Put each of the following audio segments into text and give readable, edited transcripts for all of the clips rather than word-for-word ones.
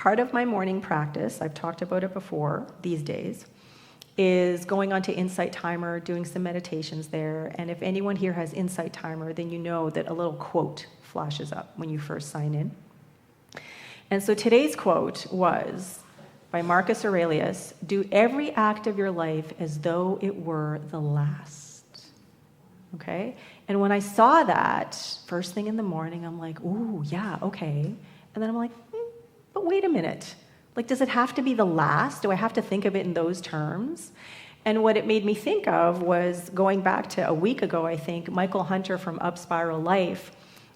part of my morning practice, I've talked about it before these days, is going onto Insight Timer, doing some meditations there. And if anyone here has Insight Timer, then you know that a little quote flashes up when you first sign in. And so today's quote was by Marcus Aurelius: "Do every act of your life as though it were the last." Okay? And when I saw that first thing in the morning, I'm like, ooh, yeah, okay. And then I'm like, but wait a minute. Like, does it have to be the last? Do I have to think of it in those terms? And what it made me think of was, going back to a week ago, I think, Michael Hunter from Upspiral Life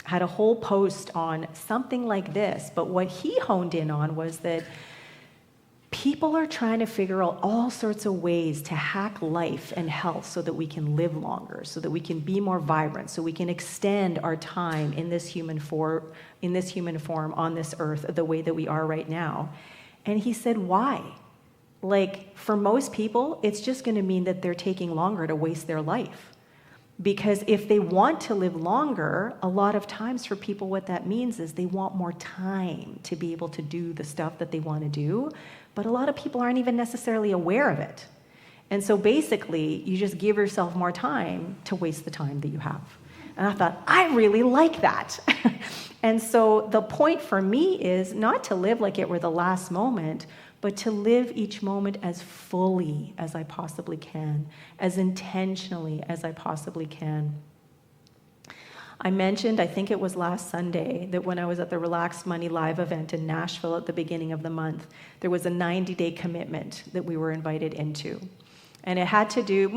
had a whole post on something like this. But what he honed in on was that people are trying to figure out all sorts of ways to hack life and health so that we can live longer, so that we can be more vibrant, so we can extend our time in this human form on this earth the way that we are right now. And he said, why? Like, for most people, it's just going to mean that they're taking longer to waste their life. Because if they want to live longer, a lot of times for people what that means is they want more time to be able to do the stuff that they want to do. But a lot of people aren't even necessarily aware of it. And so basically, you just give yourself more time to waste the time that you have. And I thought, I really like that. And so the point for me is not to live like it were the last moment, but to live each moment as fully as I possibly can, as intentionally as I possibly can. I mentioned, I think it was last Sunday, that when I was at the Relaxed Money Live event in Nashville at the beginning of the month, there was a 90-day commitment that we were invited into. And it had to do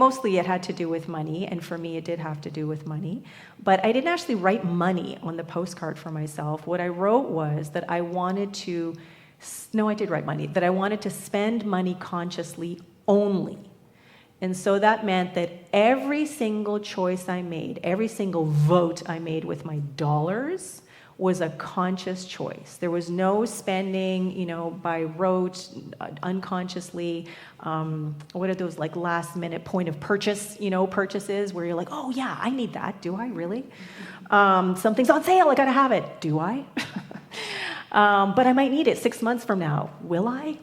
with money, and for me it did have to do with money. But I didn't actually write money on the postcard for myself. What I wrote was that I wanted to spend money consciously only. And so that meant that every single choice I made, every single vote I made with my dollars was a conscious choice. There was no spending, by rote, unconsciously. What are those like last minute point of purchase, purchases where you're like, oh yeah, I need that. Do I really? Something's on sale, I gotta have it. Do I? But I might need it 6 months from now. Will I?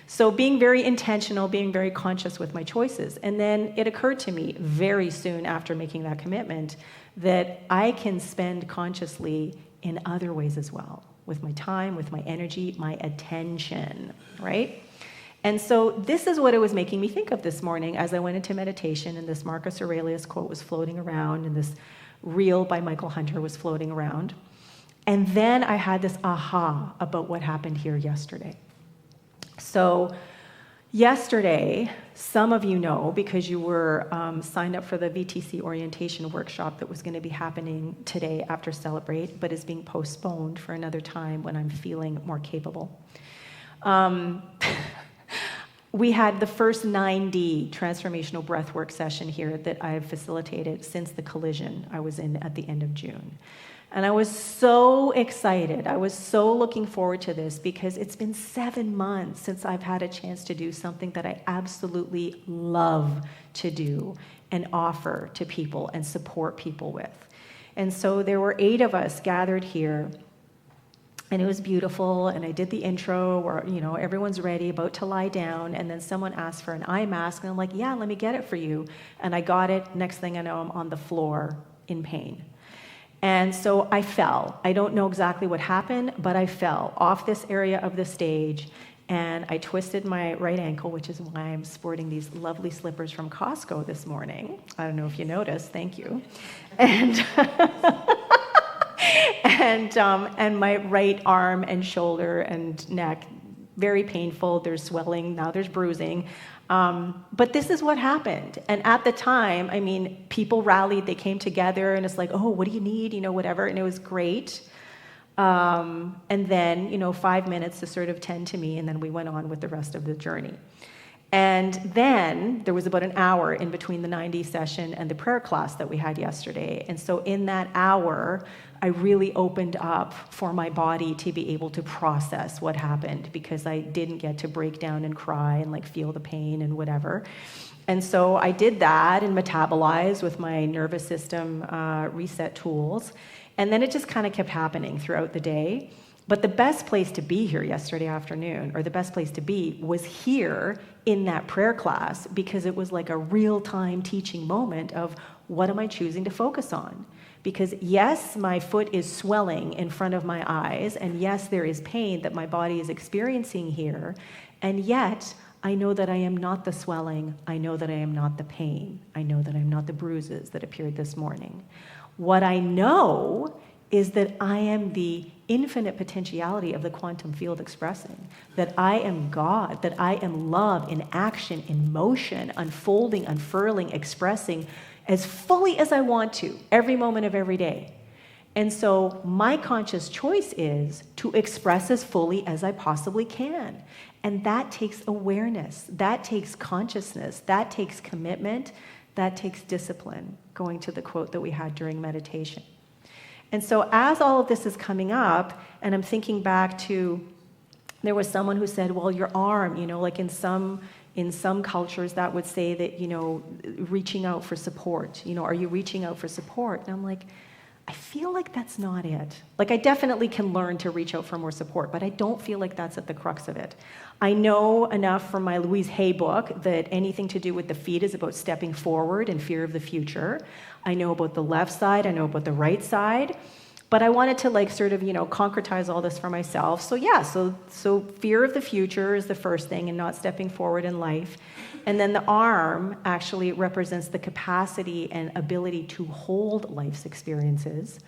So being very intentional, being very conscious with my choices. And then it occurred to me very soon after making that commitment that I can spend consciously in other ways as well, with my time, with my energy, my attention, right? And so this is what it was making me think of this morning as I went into meditation, and this Marcus Aurelius quote was floating around, and this reel by Michael Hunter was floating around. And then I had this aha about what happened here yesterday. So yesterday, some of you know, because you were signed up for the VTC orientation workshop that was going to be happening today after Celebrate, but is being postponed for another time when I'm feeling more capable. We had the first 9D transformational breathwork session here that I've facilitated since the collision I was in at the end of June. And I was so excited. I was so looking forward to this because it's been 7 months since I've had a chance to do something that I absolutely love to do and offer to people and support people with. And so there were 8 of us gathered here, and it was beautiful, and I did the intro where, everyone's ready, about to lie down, and then someone asked for an eye mask, and I'm like, yeah, let me get it for you. And I got it. Next thing I know, I'm on the floor in pain. And so I fell. I don't know exactly what happened, but I fell off this area of the stage, and I twisted my right ankle, which is why I'm sporting these lovely slippers from Costco this morning. I don't know if you noticed. Thank you. And and my right arm and shoulder and neck, very painful. There's swelling. Now there's bruising. But this is what happened. And at the time, people rallied, they came together, and it's like, oh, what do you need? Whatever. And it was great. And then, 5 minutes to sort of tend to me, and then we went on with the rest of the journey. And then there was about an hour in between the 90 session and the prayer class that we had yesterday. And so in that hour, I really opened up for my body to be able to process what happened, because I didn't get to break down and cry and feel the pain and whatever. And so I did that and metabolized with my nervous system reset tools. And then it just kind of kept happening throughout the day. But the best place to be here yesterday afternoon, or the best place to be, was here in that prayer class, because it was like a real-time teaching moment of what am I choosing to focus on? Because yes, my foot is swelling in front of my eyes, and yes, there is pain that my body is experiencing here, and yet I know that I am not the swelling, I know that I am not the pain, I know that I am not the bruises that appeared this morning. What I know is that I am the infinite potentiality of the quantum field expressing, that I am God, that I am love in action, in motion, unfolding, unfurling, expressing as fully as I want to, every moment of every day. And so my conscious choice is to express as fully as I possibly can. And that takes awareness, that takes consciousness, that takes commitment, that takes discipline, going to the quote that we had during meditation. And so as all of this is coming up, and I'm thinking back to, there was someone who said, well, your arm, like in some cultures that would say that, reaching out for support, are you reaching out for support? And I'm like, I feel like that's not it. Like, I definitely can learn to reach out for more support, but I don't feel like that's at the crux of it. I know enough from my Louise Hay book that anything to do with the feet is about stepping forward in fear of the future. I know about the left side, I know about the right side, but I wanted to concretize all this for myself. So fear of the future is the first thing, and not stepping forward in life. And then the arm actually represents the capacity and ability to hold life's experiences.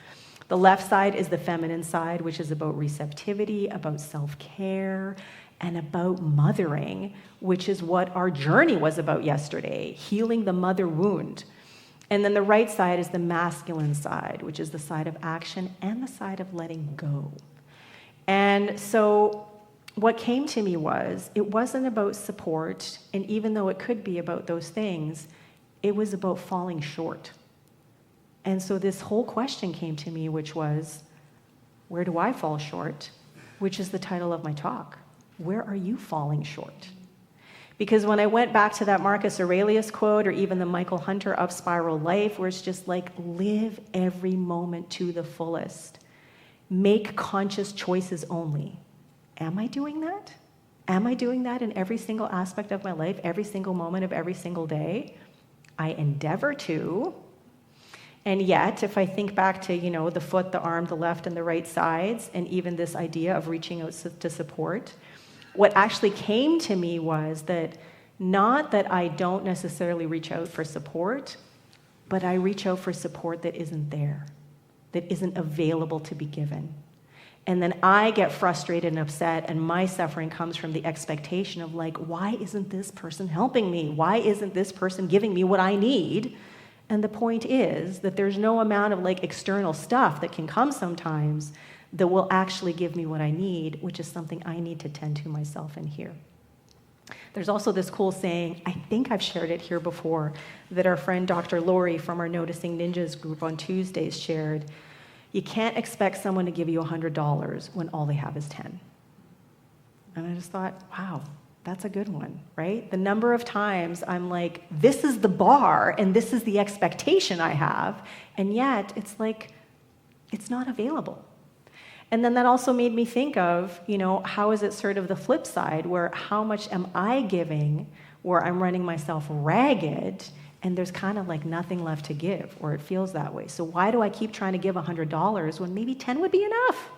The left side is the feminine side, which is about receptivity, about self-care, and about mothering, which is what our journey was about yesterday, healing the mother wound. And then the right side is the masculine side, which is the side of action and the side of letting go. And so what came to me was, it wasn't about support, and even though it could be about those things, it was about falling short. And so this whole question came to me, which was, where do I fall short? Which is the title of my talk. Where are you falling short? Because when I went back to that Marcus Aurelius quote, or even the Michael Hunter Upspiral life, where it's just like, live every moment to the fullest. Make conscious choices only. Am I doing that? Am I doing that in every single aspect of my life, every single moment of every single day? I endeavor to. And yet, if I think back to, the foot, the arm, the left and the right sides, and even this idea of reaching out to support, what actually came to me was that not that I don't necessarily reach out for support, but I reach out for support that isn't there, that isn't available to be given. And then I get frustrated and upset, and my suffering comes from the expectation of why isn't this person helping me? Why isn't this person giving me what I need? And the point is that there's no amount of external stuff that can come sometimes that will actually give me what I need, which is something I need to tend to myself in here. There's also this cool saying, I think I've shared it here before, that our friend Dr. Lori from our Noticing Ninjas group on Tuesdays shared. You can't expect someone to give you $100 when all they have is 10. And I just thought, wow, that's a good one, right? The number of times I'm like, this is the bar and this is the expectation I have, and yet it's it's not available. And then that also made me think of, how is it sort of the flip side, where how much am I giving where I'm running myself ragged and there's kind of nothing left to give, or it feels that way. So why do I keep trying to give $100 when maybe 10 would be enough?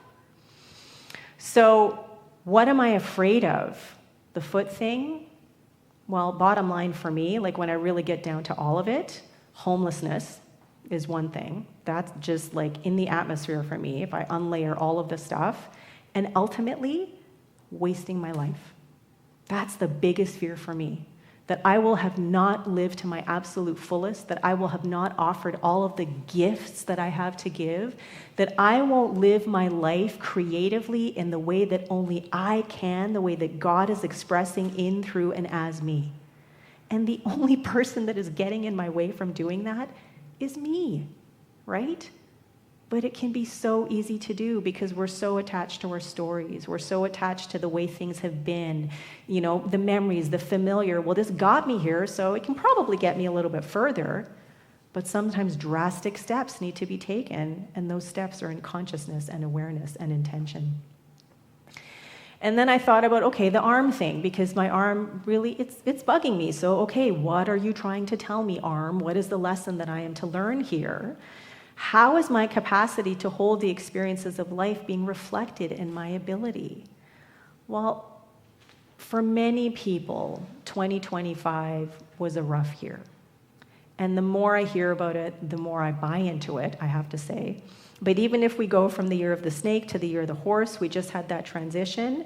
So what am I afraid of? The foot thing? Well, bottom line for me, when I really get down to all of it, homelessness is one thing. That's just in the atmosphere for me, if I unlayer all of the stuff. And ultimately, wasting my life. That's the biggest fear for me. That I will have not lived to my absolute fullest, that I will have not offered all of the gifts that I have to give, that I won't live my life creatively in the way that only I can, the way that God is expressing in, through, and as me. And the only person that is getting in my way from doing that is me, right? But it can be so easy to do because we're so attached to our stories. We're so attached to the way things have been, the memories, the familiar. Well, this got me here, so it can probably get me a little bit further. But sometimes drastic steps need to be taken, and those steps are in consciousness and awareness and intention. And then I thought about, okay, the arm thing, because my arm really, it's bugging me. So, okay, what are you trying to tell me, arm? What is the lesson that I am to learn here? How is my capacity to hold the experiences of life being reflected in my ability? Well, for many people, 2025 was a rough year. And the more I hear about it, the more I buy into it, I have to say. But even if we go from the year of the snake to the year of the horse, we just had that transition.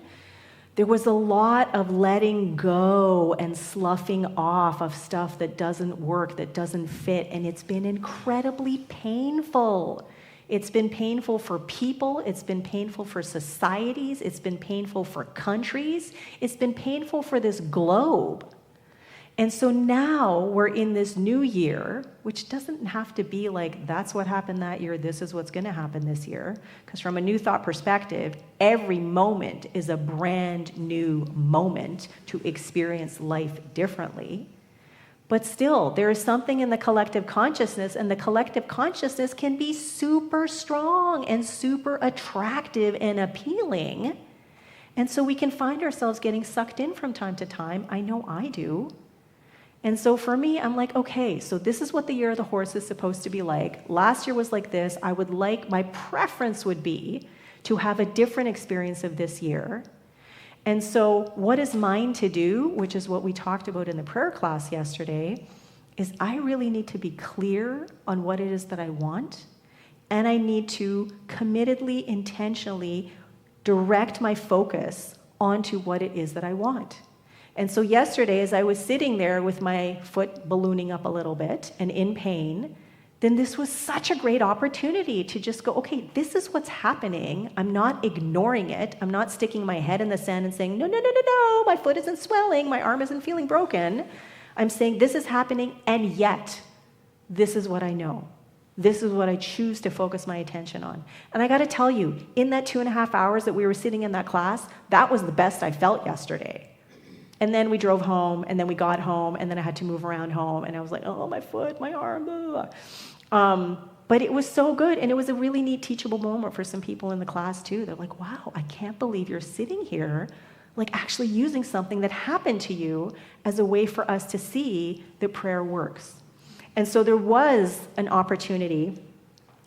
There was a lot of letting go and sloughing off of stuff that doesn't work, that doesn't fit. And it's been incredibly painful. It's been painful for people. It's been painful for societies. It's been painful for countries. It's been painful for this globe. And so now we're in this new year, which doesn't have to be like, that's what happened that year, this is what's going to happen this year. Because from a new thought perspective, every moment is a brand new moment to experience life differently. But still, there is something in the collective consciousness, and the collective consciousness can be super strong and super attractive and appealing. And so we can find ourselves getting sucked in from time to time. I know I do. And so for me, I'm like, okay, so this is what the year of the horse is supposed to be like. Last year was like this. My preference would be to have a different experience of this year. And so what is mine to do, which is what we talked about in the prayer class yesterday, is I really need to be clear on what it is that I want. And I need to committedly, intentionally direct my focus onto what it is that I want. And so yesterday, as I was sitting there with my foot ballooning up a little bit and in pain, then this was such a great opportunity to just go, okay, this is what's happening. I'm not ignoring it. I'm not sticking my head in the sand and saying, no, my foot isn't swelling, my arm isn't feeling broken. I'm saying this is happening, and yet this is what I know. This is what I choose to focus my attention on. And I got to tell you, in that 2.5 hours that we were sitting in that class, that was the best I felt yesterday. And then we drove home, and then we got home, and then I had to move around home, and I was like, oh, my foot, my arm, blah, blah. But it was so good, and it was a really neat teachable moment for some people in the class, too. They're like, wow, I can't believe you're sitting here, like actually using something that happened to you as a way for us to see that prayer works. And so there was an opportunity.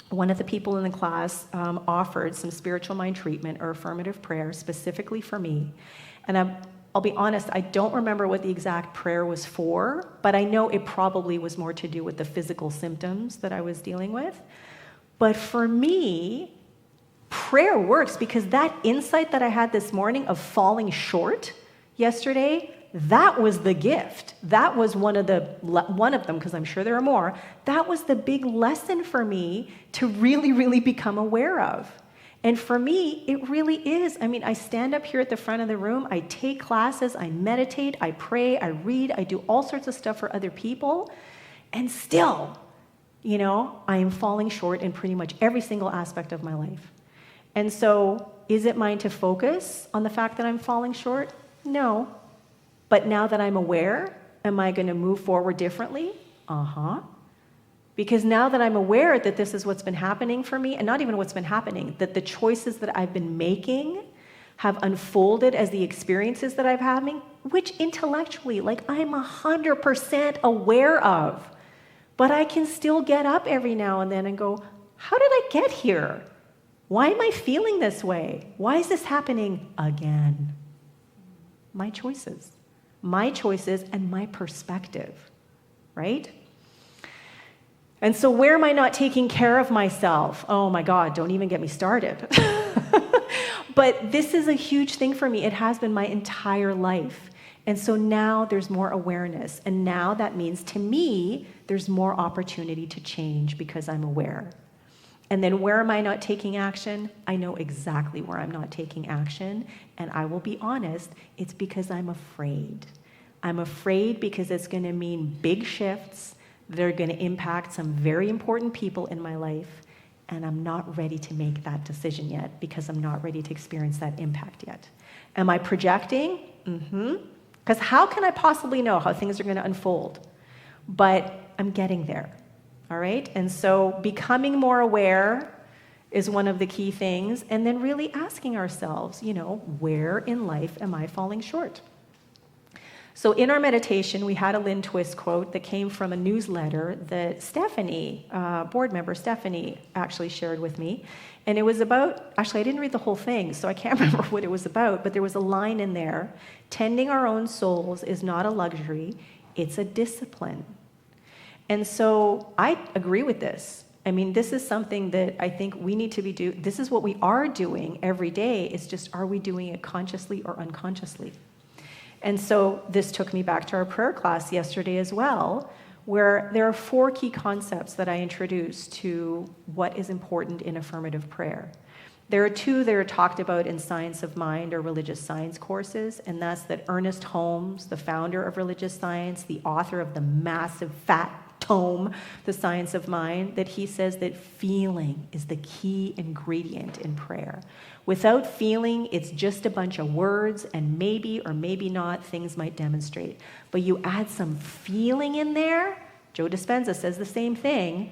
One of the people in the class offered some spiritual mind treatment or affirmative prayer specifically for me. And I'll be honest, I don't remember what the exact prayer was for, but I know it probably was more to do with the physical symptoms that I was dealing with. But for me, prayer works because that insight that I had this morning of falling short yesterday, that was the gift. That was one of them, because I'm sure there are more. That was the big lesson for me to really, really become aware of. And for me, it really is. I mean, I stand up here at the front of the room, I take classes, I meditate, I pray, I read, I do all sorts of stuff for other people, and still, I am falling short in pretty much every single aspect of my life. And so, is it mine to focus on the fact that I'm falling short? No. But now that I'm aware, am I going to move forward differently? Because now that I'm aware that this is what's been happening for me, and not even what's been happening, that the choices that I've been making have unfolded as the experiences that I'm having, which intellectually, I'm 100% aware of. But I can still get up every now and then and go, how did I get here? Why am I feeling this way? Why is this happening again? My choices and my perspective, right? And so where am I not taking care of myself? Oh my God, don't even get me started. But this is a huge thing for me. It has been my entire life. And so now there's more awareness. And now that means to me, there's more opportunity to change because I'm aware. And then where am I not taking action? I know exactly where I'm not taking action. And I will be honest, it's because I'm afraid. I'm afraid because it's going to mean big shifts. They're going to impact some very important people in my life, and I'm not ready to make that decision yet because I'm not ready to experience that impact yet. Am I projecting? Because how can I possibly know how things are going to unfold? But I'm getting there, all right? And so becoming more aware is one of the key things. And then really asking ourselves, where in life am I falling short? So in our meditation, we had a Lynn Twist quote that came from a newsletter that Stephanie, board member Stephanie, actually shared with me. And it was about, actually I didn't read the whole thing, so I can't remember what it was about, but there was a line in there: tending our own souls is not a luxury, it's a discipline. And so I agree with this. I mean, this is something that I think we need to be doing. This is what we are doing every day. It's just, are we doing it consciously or unconsciously? And so this took me back to our prayer class yesterday as well, where there are 4 key concepts that I introduced to what is important in affirmative prayer. There are 2 that are talked about in Science of Mind or religious science courses, and that's that Ernest Holmes, the founder of religious science, the author of the massive fat tome, The Science of Mind, that he says that feeling is the key ingredient in prayer. Without feeling, it's just a bunch of words, and maybe or maybe not things might demonstrate. But you add some feeling in there, Joe Dispenza says the same thing,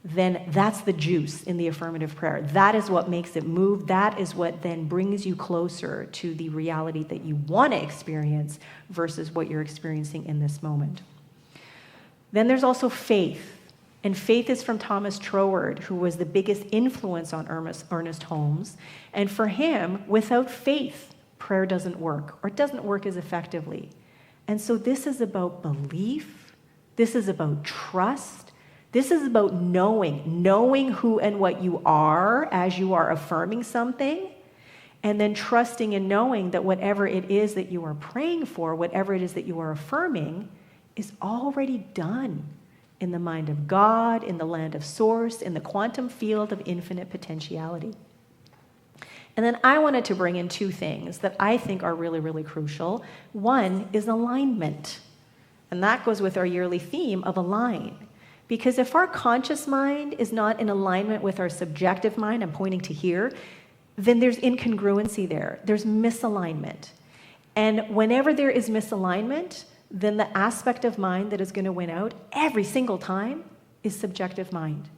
then that's the juice in the affirmative prayer. That is what makes it move. That is what then brings you closer to the reality that you want to experience versus what you're experiencing in this moment. Then there's also faith. And faith is from Thomas Troward, who was the biggest influence on Ernest Holmes. And for him, without faith, prayer doesn't work, or it doesn't work as effectively. And so this is about belief. This is about trust. This is about knowing who and what you are as you are affirming something, and then trusting and knowing that whatever it is that you are praying for, whatever it is that you are affirming, is already done in the mind of God, in the land of source, in the quantum field of infinite potentiality. And then I wanted to bring in 2 things that I think are really, really crucial. One is alignment. And that goes with our yearly theme of align. Because if our conscious mind is not in alignment with our subjective mind, I'm pointing to here, then there's incongruency there. There's misalignment. And whenever there is misalignment, then the aspect of mind that is going to win out every single time is subjective mind.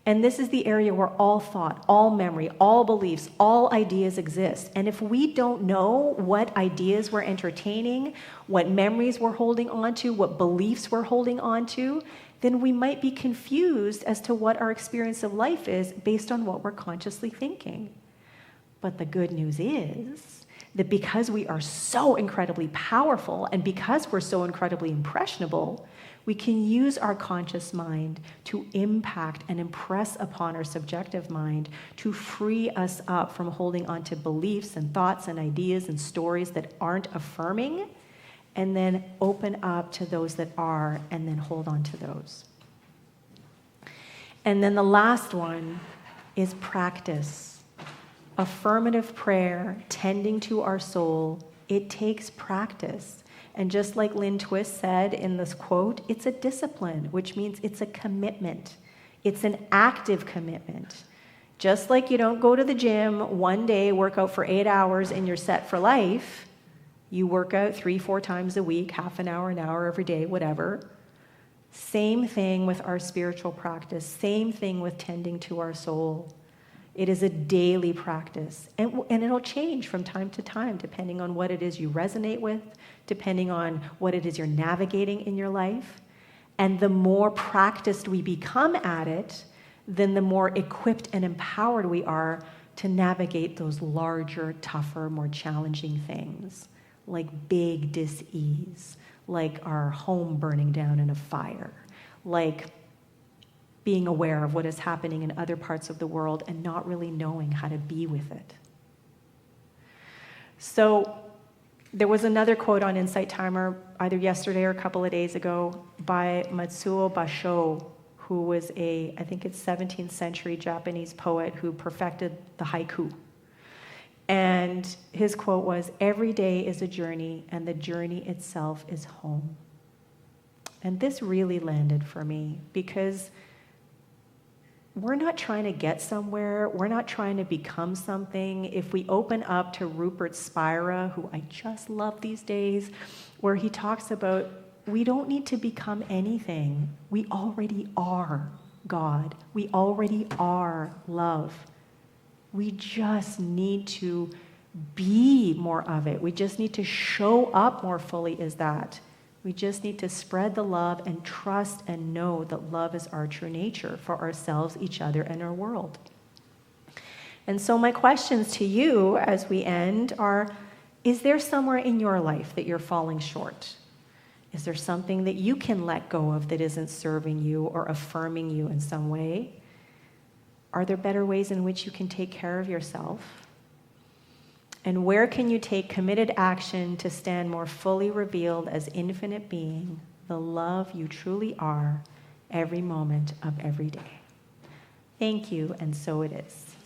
And this is the area where all thought, all memory, all beliefs, all ideas exist. And if we don't know what ideas we're entertaining, what memories we're holding on to, what beliefs we're holding on to, then we might be confused as to what our experience of life is based on what we're consciously thinking. But the good news is that because we are so incredibly powerful and because we're so incredibly impressionable, we can use our conscious mind to impact and impress upon our subjective mind to free us up from holding on to beliefs and thoughts and ideas and stories that aren't affirming, and then open up to those that are, and then hold on to those. And then the last one is practice. Affirmative prayer, tending to our soul, it takes practice. And just like Lynn Twist said in this quote, it's a discipline, which means it's a commitment. It's an active commitment. Just like you don't go to the gym one day, work out for 8 hours, and you're set for life. You work out 3-4 times a week, half an hour every day, whatever. Same thing with our spiritual practice. Same thing with tending to our soul. It is a daily practice, and it'll change from time to time, depending on what it is you resonate with, depending on what it is you're navigating in your life. And the more practiced we become at it, then the more equipped and empowered we are to navigate those larger, tougher, more challenging things, like big dis-ease, like our home burning down in a fire, like being aware of what is happening in other parts of the world and not really knowing how to be with it. So there was another quote on Insight Timer either yesterday or a couple of days ago by Matsuo Basho, who was I think it's 17th century Japanese poet who perfected the haiku. And his quote was, "Every day is a journey, and the journey itself is home." And this really landed for me, because we're not trying to get somewhere. We're not trying to become something. If we open up to Rupert Spira, who I just love these days, where he talks about we don't need to become anything. We already are God. We already are love. We just need to be more of it. We just need to show up more fully as that. We just need to spread the love and trust and know that love is our true nature for ourselves, each other, and our world. And so my questions to you as we end are, is there somewhere in your life that you're falling short? Is there something that you can let go of that isn't serving you or affirming you in some way? Are there better ways in which you can take care of yourself? And where can you take committed action to stand more fully revealed as infinite being, the love you truly are, every moment of every day? Thank you, and so it is.